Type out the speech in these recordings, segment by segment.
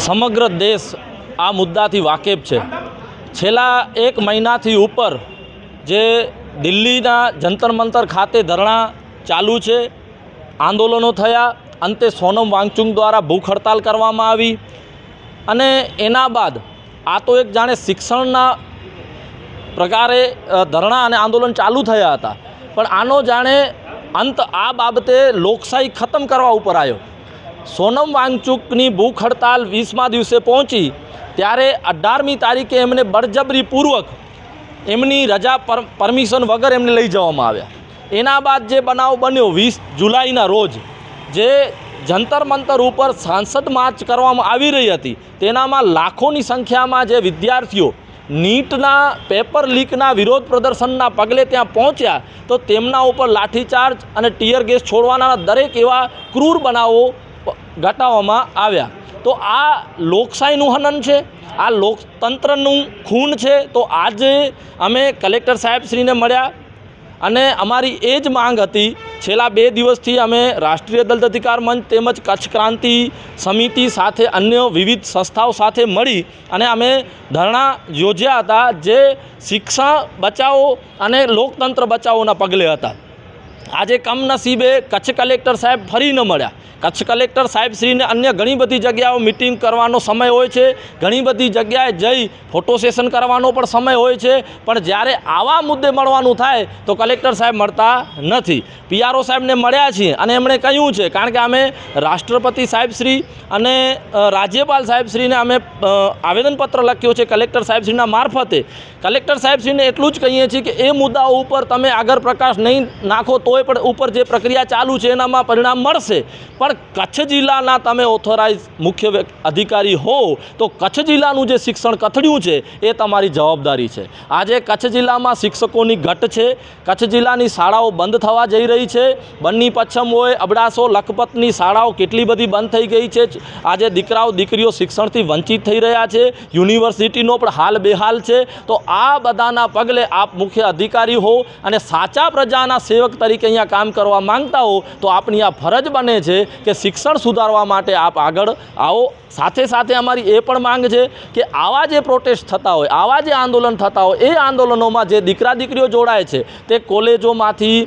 સમગ્ર દેશ આ મુદ્દાથી વાકેફ છે। છેલ્લા એક મહિનાથી ઉપર જે દિલ્હીના જંતર મંતર ખાતે ધરણા ચાલુ છે, આંદોલનો થયા, અંતે સોનમ વાંગચુક દ્વારા ભૂખ હડતાલ કરવામાં આવી અને એના બાદ આ તો એક જાણે શિક્ષણના પ્રકારે ધરણા અને આંદોલન ચાલુ થયા હતા, પણ આનો જાણે અંત આ બાબતે લોકશાહી ખતમ કરવા ઉપર આવ્યો। સોનમ વાંગચુકની ભૂખ હડતાલ 20મા દિવસે પહોંચી ત્યારે 18મી તારીખે એમને બળજબરીપૂર્વક એમની રજા પરમિશન વગર એમને લઈ જવામાં આવ્યા। એના બાદ જે બનાવ બન્યો 20 જુલાઈના રોજ જે જંતર મંતર ઉપર સાંસદ માર્ચ કરવામાં આવી રહી હતી, તેનામાં લાખોની સંખ્યામાં જે વિદ્યાર્થીઓ નીટના પેપર લીકના વિરોધ પ્રદર્શનના પગલે ત્યાં પહોંચ્યા તો તેમના ઉપર લાઠીચાર્જ અને ટીયર ગેસ છોડવાના દરેક એવા ક્રૂર બનાવો ઘટાડવામાં આવ્યા। તો આ લોકશાહીનું હનન છે, આ લોકતંત્રનું ખૂન છે। તો આજે અમે કલેક્ટર સાહેબશ્રીને મળ્યા અને અમારી એ જ માંગ હતી। છેલ્લા 2 દિવસથી અમે રાષ્ટ્રીય દલિત અધિકાર મંચ તેમજ કચ્છ ક્રાંતિ સમિતિ સાથે અન્ય વિવિધ સંસ્થાઓ સાથે મળી અને અમે ધરણા યોજ્યા હતા, જે શિક્ષણ બચાવો અને લોકતંત્ર બચાવોના પગલે હતા। આજે કમનસીબે કચ્છ કલેક્ટર સાહેબ ફરી ન મળ્યા। કચ્છ કલેક્ટર સાહેબશ્રીને અન્ય ઘણી બધી જગ્યાઓ મિટિંગ કરવાનો સમય હોય છે, ઘણી બધી જગ્યાએ જઈ ફોટો સેશન કરવાનો પણ સમય હોય છે, પણ જ્યારે આવા મુદ્દે મળવાનું થાય તો કલેક્ટર સાહેબ મળતા નથી। પીઆરઓ સાહેબને મળ્યા છીએ અને એમણે કહ્યું છે, કારણ કે અમે રાષ્ટ્રપતિ સાહેબશ્રી અને રાજ્યપાલ સાહેબશ્રીને અમે આવેદનપત્ર લખ્યો છે કલેક્ટર સાહેબશ્રીના મારફતે। કલેક્ટર સાહેબશ્રીને એટલું જ કહીએ છીએ કે એ મુદ્દાઓ ઉપર તમે આગળ પ્રકાશ નહીં નાખો તોય પણ ઉપર જે પ્રક્રિયા ચાલુ છે એનામાં પરિણામ મળશે, પણ કચ્છ જિલ્લાના તમે ઓથોરાઇઝ મુખ્ય અધિકારી હો તો કચ્છ જિલ્લાનું જે શિક્ષણ કથળ્યું છે એ તમારી જવાબદારી છે। આજે કચ્છ જિલ્લામાં શિક્ષકોની ઘટ છે, કચ્છ જિલ્લાની શાળાઓ બંધ થવા જઈ રહી છે। બન્ની પચ્છમ હોય, અબડાસો, લખપતની શાળાઓ કેટલી બધી બંધ થઈ ગઈ છે। આજે દીકરાઓ દીકરીઓ શિક્ષણથી વંચિત થઈ રહ્યા છે, યુનિવર્સિટીનો પણ હાલ બેહાલ છે। તો આ બધાના પગલે આપ મુખ્ય અધિકારી હો અને સાચા પ્રજાના સેવક તરીકે અહીંયા કામ કરવા માંગતા હો તો આપની આ ફરજ બને છે કે શિક્ષણ સુધારવા માટે આપ આગળ આવો। સાથે સાથે અમારી એ પણ માંગ છે કે આવા જે પ્રોટેસ્ટ થતા હોય, આવા જે આંદોલન થતા હોય, એ આંદોલનોમાં જે દીકરા દીકરીઓ જોડાય છે, તે કોલેજોમાંથી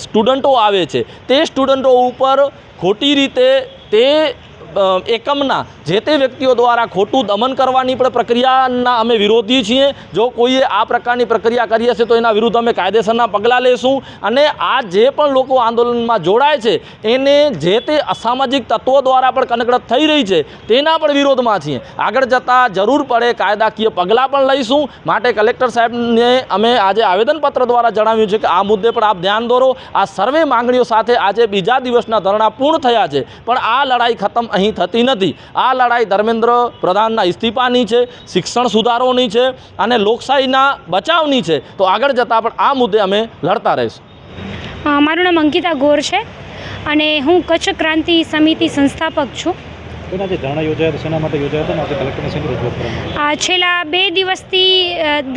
સ્ટુડન્ટો આવે છે, તે સ્ટુડન્ટો ઉપર ખોટી રીતે તે એકમના જે તે વ્યક્તિઓ દ્વારા ખોટું દમન કરવાની પણ પ્રક્રિયાના અમે વિરોધી છીએ। જો કોઈએ આ પ્રકારની પ્રક્રિયા કરી હશે તો એના વિરુદ્ધ અમે કાયદેસરના પગલાં લેશું અને આ જે પણ લોકો આંદોલનમાં જોડાય છે એને જે તે અસામાજિક તત્વો દ્વારા પણ કનકડત થઈ રહી છે તેના પણ વિરોધમાં છીએ। આગળ જતાં જરૂર પડે કાયદાકીય પગલાં પણ લઈશું। માટે કલેક્ટર સાહેબને અમે આજે આવેદનપત્ર દ્વારા જણાવ્યું છે કે આ મુદ્દે પણ આપ ધ્યાન દોરો। આ સર્વે માંગણીઓ સાથે આજે બીજા દિવસના ધરણા પૂર્ણ થયા છે, પણ આ લડાઈ ખતમ અહીં થતી નથી। આ લડાઈ ધર્મેન્દ્ર પ્રધાનના ઇસ્તીફાની છે, શિક્ષણ સુધારોની છે અને લોકશાહીના બચાવની છે। તો આગળ જતાં પણ આ મુદ્દે અમે લડતા રહીશું। મારું નામ અંકિતા ગોર છે અને હું કચ્છ ક્રાંતિ સમિતિ સંસ્થાપક છું। છેલ્લા 2 દિવસથી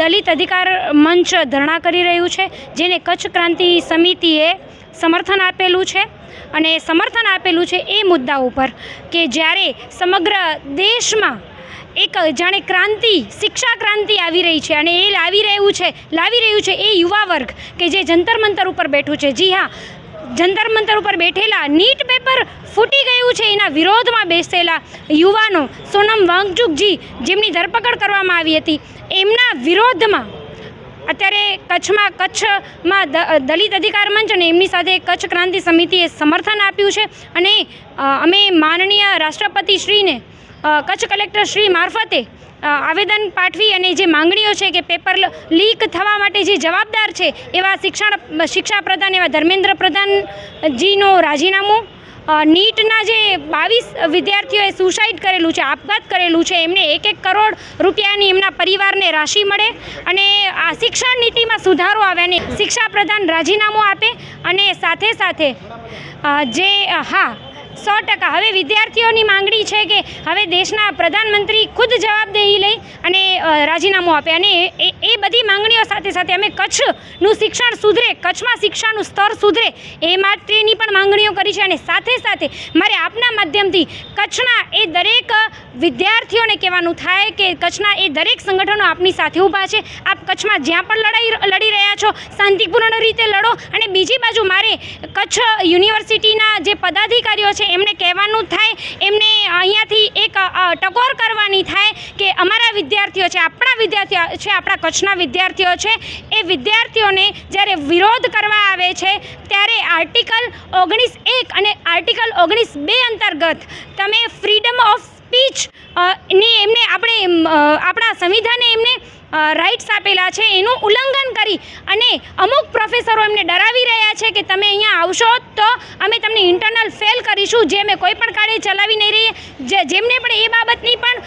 દલિત અધિકાર મંચ ધરણા કરી રહ્યું છે, જેને કચ્છ ક્રાંતિ સમિતિએ સમર્થન આપેલું છે અને સમર્થન આપેલું છે એ મુદ્દા ઉપર કે જ્યારે સમગ્ર દેશમાં એક જાણે ક્રાંતિ, શિક્ષા ક્રાંતિ આવી રહી છે અને એ લાવી રહ્યું છે એ યુવા વર્ગ કે જે જંતર મંતર ઉપર બેઠું છે। જી હા, જંતર મંતર ઉપર બેઠેલા નીટ પેપર ફૂટી ગયું છે એના વિરોધમાં બેસેલા યુવાનો સોનમ વાંગચુકજી, જેમની ધરપકડ કરવામાં આવી હતી, એમના વિરોધમાં અત્યારે કચ્છમાં દલિત અધિકાર મંચ અને એમની સાથે કચ્છ ક્રાંતિ સમિતિએ સમર્થન આપ્યું છે અને અમે માનનીય રાષ્ટ્રપતિશ્રીને કચ્છ કલેક્ટર શ્રી મારફતે આવેદન પાઠવી અને જે માંગણીઓ છે કે પેપર લીક થવા માટે જે જવાબદાર છે એવા શિક્ષા પ્રધાન એવા ધર્મેન્દ્ર પ્રધાનજીનો રાજીનામું, નીટના જે 22 વિદ્યાર્થીઓએ સુસાઇડ કરેલું છે, આપઘાત કરેલું છે, એમને 1-1 કરોડ રૂપિયાની એમના પરિવારને રાશિ મળે અને આ શિક્ષણ નીતિમાં સુધારો આવે અને શિક્ષા પ્રધાન રાજીનામું આપે અને સાથે સાથે જે 100% હવે વિદ્યાર્થીઓની માંગણી છે કે હવે દેશના પ્રધાનમંત્રી ખુદ જવાબદેહી લઈ અને રાજીનામું આપે અને એ બધી માંગણીઓ સાથે સાથે અમે કચ્છનું શિક્ષણ સુધરે, કચ્છમાં શિક્ષાનું સ્તર સુધરે એ માટેની પણ માંગણીઓ કરી છે અને સાથે સાથે મારે આપના માધ્યમથી કચ્છના એ દરેક વિદ્યાર્થીઓને કહેવાનું થાય કે કચ્છના એ દરેક સંગઠનો આપની સાથે ઊભા છે. આપ કચ્છમાં જ્યાં પણ લડી રહ્યા છો શાંતિપૂર્ણ રીતે લડો. અને બીજી બાજુ મારે કચ્છ યુનિવર્સિટીના જે પદાધિકારીઓ છે એમને કહેવાનું થાય, એમને અહીંયાથી એક ટકોર કરવાની થાય કે અમારા વિદ્યાર્થીઓ છે, આપણા વિદ્યાર્થીઓ છે, આપણા કચ્છના વિદ્યાર્થીઓ છે, એ વિદ્યાર્થીઓને જ્યારે વિરોધ કરવા આવે છે ત્યારે આર્ટિકલ 19(1) અને આર્ટિકલ 19(2) અંતર્ગત તમે ફ્રીડમ ઓફ સ્પીચ ની એમને આપણા સંવિધાને એમને રાઇટ્સ આપેલા છે એનું ઉલ્લંઘન કરી અને અમુક પ્રોફેસરો એમને ડરાવી રહ્યા છે કે તમે અહીંયા આવશો તો અમે તમને ઇન્ટરનલ ફેલ કરીશું, જે અમે કોઈ પણ કાળે ચલાવી નહીં રહીએ. જેમને પણ એ બાબતની પણ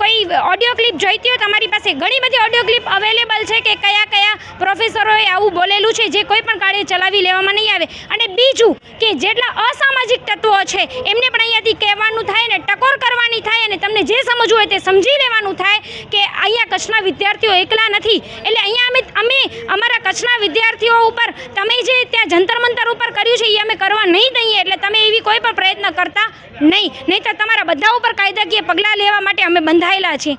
કોઈ ઓડિયો ક્લિપ જોઈતી હોય, તમારી પાસે ઘણી બધી ઓડિયો ક્લિપ અવેલેબલ છે કે કયા કયા પ્રોફેસરોએ આવું બોલેલું છે, જે કોઈ પણ કાળે ચલાવી લેવામાં નહીં આવે. અને બીજું કે જેટલા અસામાજિક તત્વો છે એમને પણ અહીંયાથી કહેવાનું થાય ને ટકોર કરવાની થાય અને તમને જે સમજવું હોય તે સમજી લેવાનું થાય કે અહીંયા કચ્છના વિદ્યાર્થીઓ એકલા નથી. એટલે અહીંયા અમે અમારા કચ્છના વિદ્યાર્થીઓ ઉપર તમે જે ત્યાં જંતર મંતર ઉપર કર્યું છે એ અમે કરવા નહીં દઈએ. એટલે તમે એવી કોઈ પણ પ્રયત્ન કરતા નહીં તો તમારા બધા ઉપર કાયદાકીય પગલાં લેવા માટે અમે બંધાયેલા છીએ.